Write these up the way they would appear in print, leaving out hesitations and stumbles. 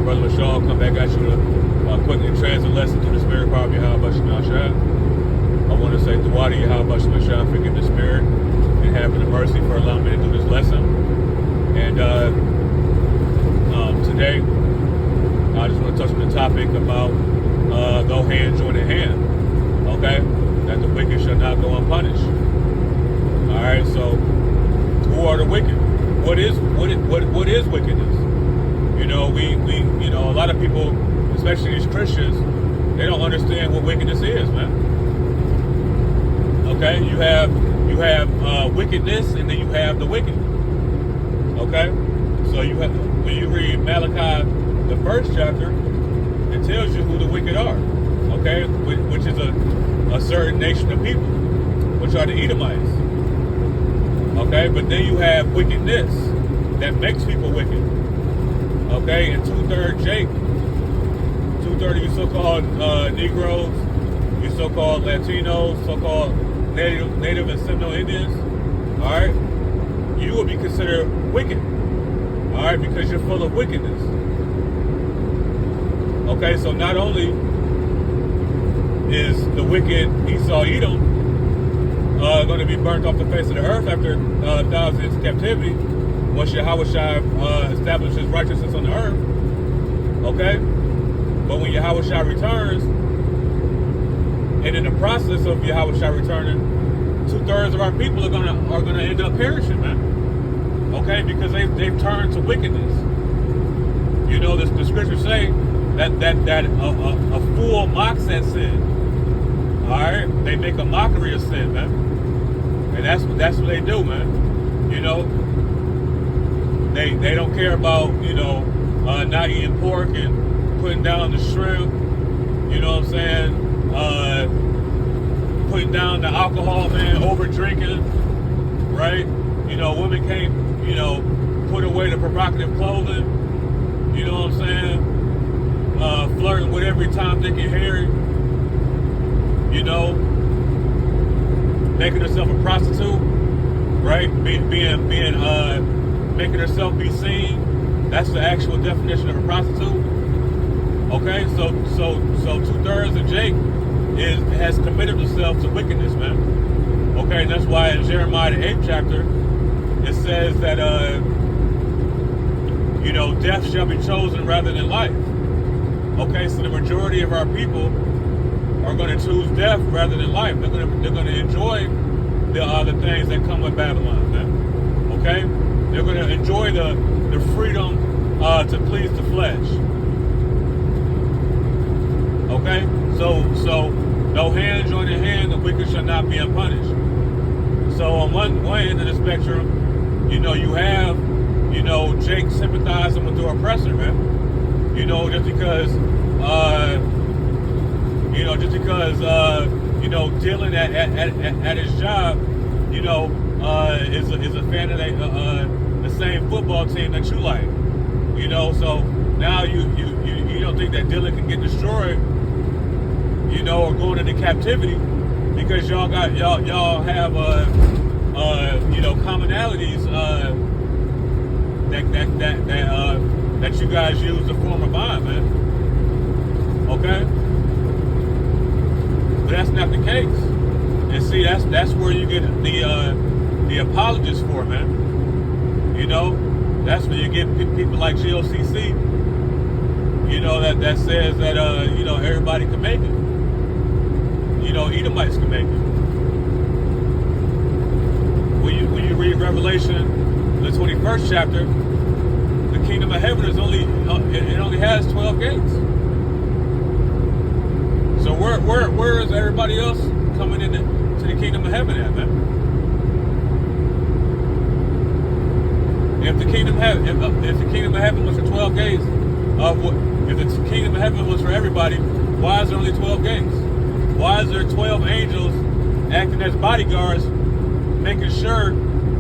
Brother LaShawn come back at you to quickly translate the lesson to the spirit power of Yahweh Shemel Shah. I want to say Dua to Yahweh Shemel Shah for giving the spirit and having the mercy for allowing me to do this lesson. And today, I just want to touch on the topic about go hand join in hand. Okay? That the wicked shall not go unpunished. Alright, so who are the wicked? What is wickedness? You know, we a lot of people, especially these Christians, they don't understand what wickedness is, man. Okay, you have wickedness, and then you have the wicked. Okay, so when you read Malachi, the first chapter, it tells you who the wicked are. Okay, which is a certain nation of people, which are the Edomites. Okay, but then you have wickedness that makes people wicked. Okay, and 2/3 Jake, 2/3 you so-called Negroes, you so-called Latinos, so-called Native and Seminole Indians, all right, you will be considered wicked, all right, because you're full of wickedness. Okay, so not only is the wicked Esau Edom going to be burnt off the face of the earth after thousands captivity, once Yahweh Shai establishes righteousness on the earth, okay? But when Yahweh Shai returns, and in the process of Yahweh Shai returning, 2/3 of our people are gonna end up perishing, man. Okay, because they've turned to wickedness. You know, the scriptures say that a fool mocks at sin. All right, they make a mockery of sin, man, and that's what they do, man. You know, they don't care about not eating pork and putting down the shrimp. You know what I'm saying? Putting down the alcohol, man. Over drinking, right? You know, women can't put away the provocative clothing. You know what I'm saying? Flirting with every Tom, Dick, and Harry. You know, making herself a prostitute, right? Making herself be seen. That's the actual definition of a prostitute. Okay, so 2/3 of Jake has committed himself to wickedness, man. Okay, and that's why in Jeremiah the 8th chapter it says that death shall be chosen rather than life. Okay, so the majority of our people are going to choose death rather than life. They're going to enjoy the things that come with Babylon, man. Okay, they're going to enjoy the freedom to please the flesh. Okay, so no hand join in hand, the wicked shall not be unpunished. So on one end of the spectrum, you have Jake sympathizing with the oppressor, man. Just because dealing at his job, is a fan of the same football team that you like. So now you don't think that Dylan can get destroyed, or going into captivity because y'all have commonalities that you guys use to form a bond, man. Okay? But that's not the case. And see, that's where you get the apologists for, man. That's where you get people like GOCC, that says that everybody can make it. Edomites can make it. When you read Revelation, the 21st chapter, the kingdom of heaven it only has 12 gates. So where is everybody else coming into the kingdom of heaven at, man? If the kingdom of heaven was for 12 gates, if the kingdom of heaven was for everybody, why is there only 12 gates? Why is there 12 angels acting as bodyguards, making sure who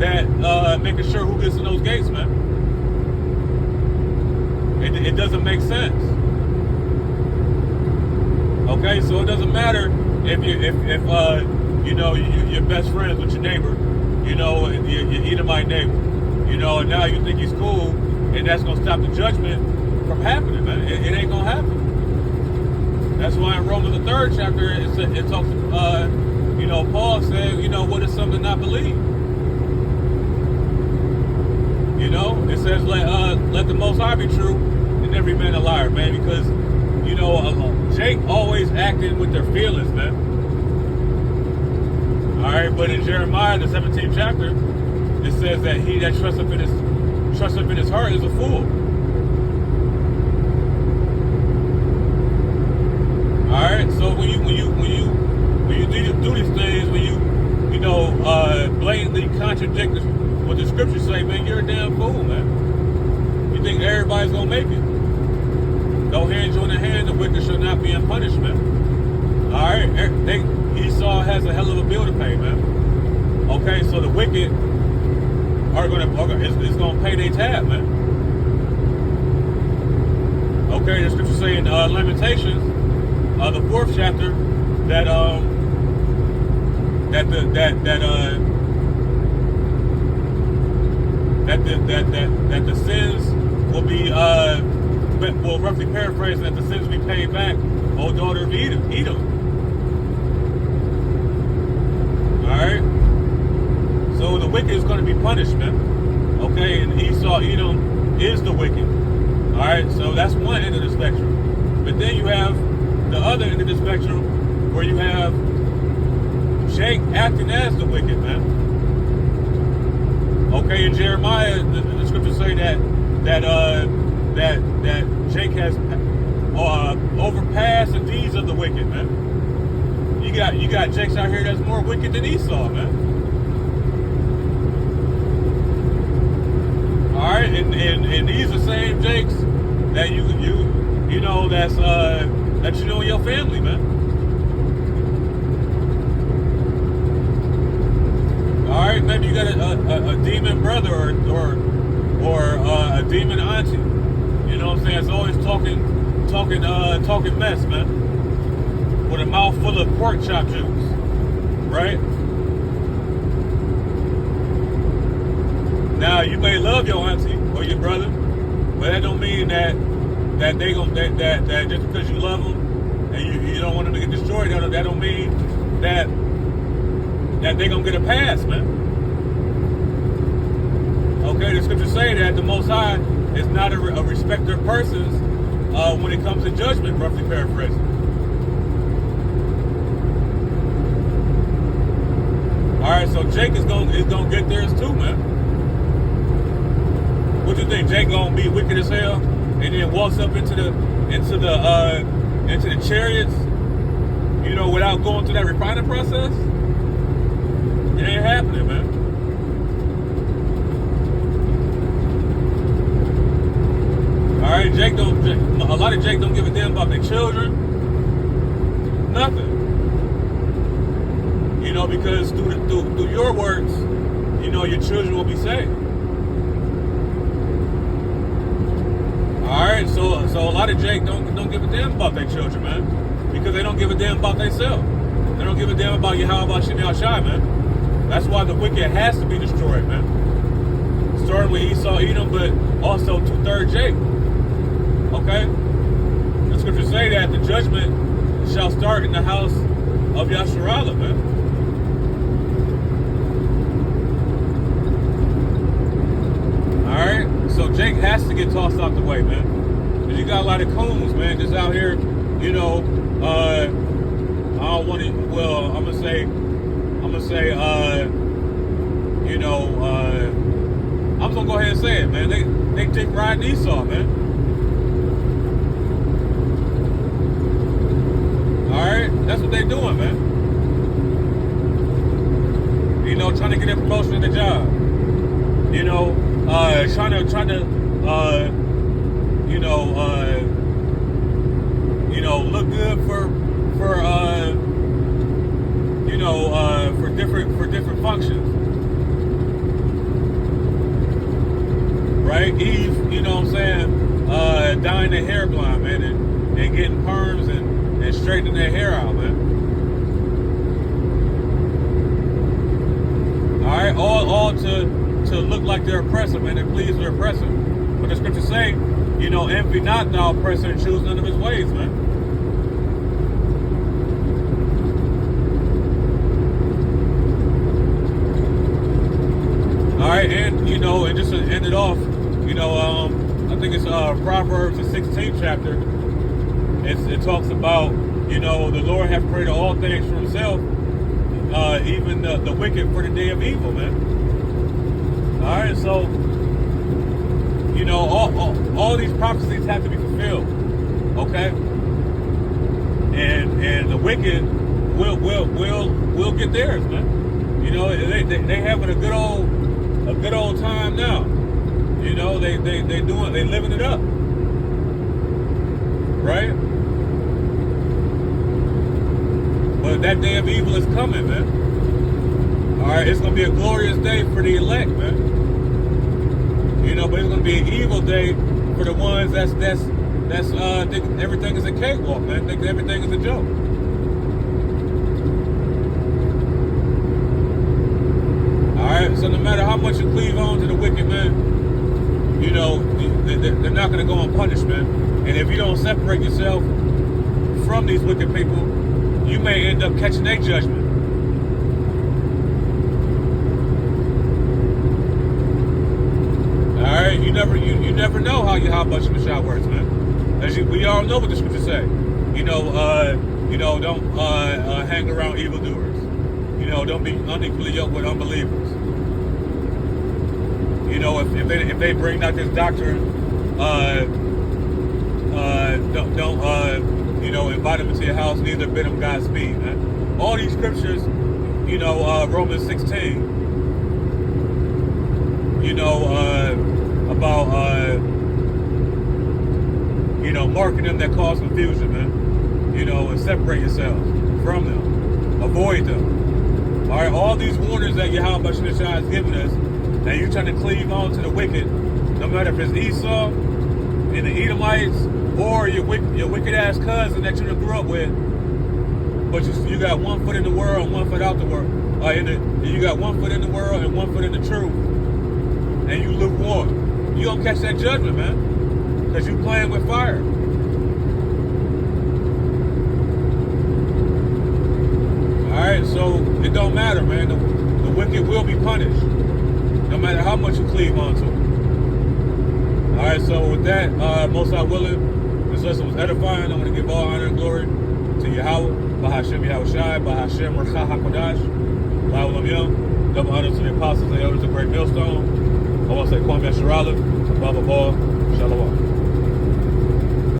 gets in those gates, man? It doesn't make sense. Okay, so it doesn't matter if you're best friends with your neighbor, your Edomite neighbor, and now you think he's cool, and that's gonna stop the judgment from happening, man. It ain't gonna happen. That's why in Romans the 3rd chapter it talks. Paul said, what is something not believe? It says let the Most High be true and every man a liar, man. Because Jake always acting with their feelings, man. All right, but in Jeremiah the 17th chapter, it says that he that trusts up in his heart is a fool. All right, so when you do these things, when you blatantly contradict what the scriptures say, man, you're a damn fool, man. You think everybody's gonna make it? Though hands join in hand, the wicked shall not be in punishment. All right, Esau has a hell of a bill to pay, man. Okay, so the wicked is gonna pay their tab, man. Okay, the scripture say in Lamentations, the 4th chapter, that the sins will be roughly paraphrasing, that the sins will be paid back, O daughter of Edom. All right. So the wicked is going to be punished, man. Okay, and Edom is the wicked. All right. So that's one end of the spectrum. But then you have the other end of the spectrum, where you have Jake acting as the wicked, man. Okay, in Jeremiah, the scriptures say that Jake has overpassed the deeds of the wicked, man. You got Jakes out here that's more wicked than Esau, man. All right, and these are the same Jakes that that in your family, man. All right, maybe you got a demon brother or a demon auntie. You know what I'm saying? It's always talking mess, man. With a mouth full of pork chop juice, right? Now you may love your auntie or your brother, but that don't mean that they that just because you love them and you don't want them to get destroyed, that don't mean that they gonna get a pass, man. Okay, the scriptures say that the Most High is not a respecter of persons when it comes to judgment, roughly paraphrasing. All right, so Jake is gonna get theirs too, man. What you think? Jake gonna be wicked as hell and then walks up into the chariots, without going through that refining process? It ain't happening, man. All right, a lot of Jake don't give a damn about their children. Nothing. Because through your works, your children will be saved. All right, so a lot of Jake don't give a damn about their children, man, because they don't give a damn about themselves. They don't give a damn about Yahweh Shem Shai, man. That's why the wicked has to be destroyed, man. Starting with Esau, Edom, but also 2/3 Jake. Okay? The scriptures say that the judgment shall start in the house of Yasharallah, man. Alright? So Jake has to get tossed out the way, man. Because you got a lot of coons, man, just out here, I don't want to, well, I'm going to say, I'm just gonna go ahead and say it, man. They dick riding Esau, man. Alright? That's what they doing, man. Trying to get a promotion in the job. Trying to look good for different functions. Right? Eve, dyeing their hair blonde, man, and getting perms and straightening their hair out, man. Alright, all to look like they're oppressive, man, and please their oppressor. But the scriptures say, envy not thou oppressor and choose none of his ways, man. All right, and and just to end it off, I think it's Proverbs, the 16th chapter. It talks about, the Lord hath created all things for himself, even the wicked for the day of evil, man. All right, so, all these prophecies have to be fulfilled, okay? And the wicked will get theirs, man. They having a good old time now. They living it up, right? But that day of evil is coming, man. All right, it's gonna be a glorious day for the elect, man. But it's gonna be an evil day for the ones that's think everything is a cakewalk, man. Think everything is a joke. All right, so no matter how much you cleave on to the wicked, man, they're not gonna go unpunished, man. And if you don't separate yourself from these wicked people, you may end up catching their judgment. All right, you never know how Yahweh Shah works, man. We all know what the scriptures say. Don't hang around evildoers. Don't be unequally yoked with unbelievers. If they bring out this doctrine, don't invite them into your house, neither bid them Godspeed, man. All these scriptures, Romans 16, about marking them that cause confusion, man. And separate yourselves from them, avoid them. All right, all these warnings that Yahweh Shah has given us, and you trying to cleave on to the wicked, no matter if it's Esau and the Edomites, or your wicked ass cousin that you grew up with, but you got one foot in the world and one foot out the world. You got one foot in the world and one foot in the truth, and you lukewarm. You gonna catch that judgment, man, because you playing with fire. All right, so it don't matter, man. The wicked will be punished, no matter how much you cleave onto them. All right, so with that, most High willing, this lesson was edifying. I want to give all honor and glory to Yahweh, Bahashem Yahweh Shai, Bahashem Rakha HaKodash, Ba'olam Yom. Double honor to the apostles and elders of Great Millstone. I want to say Kwame Sharala, Baba Ball, Shalom.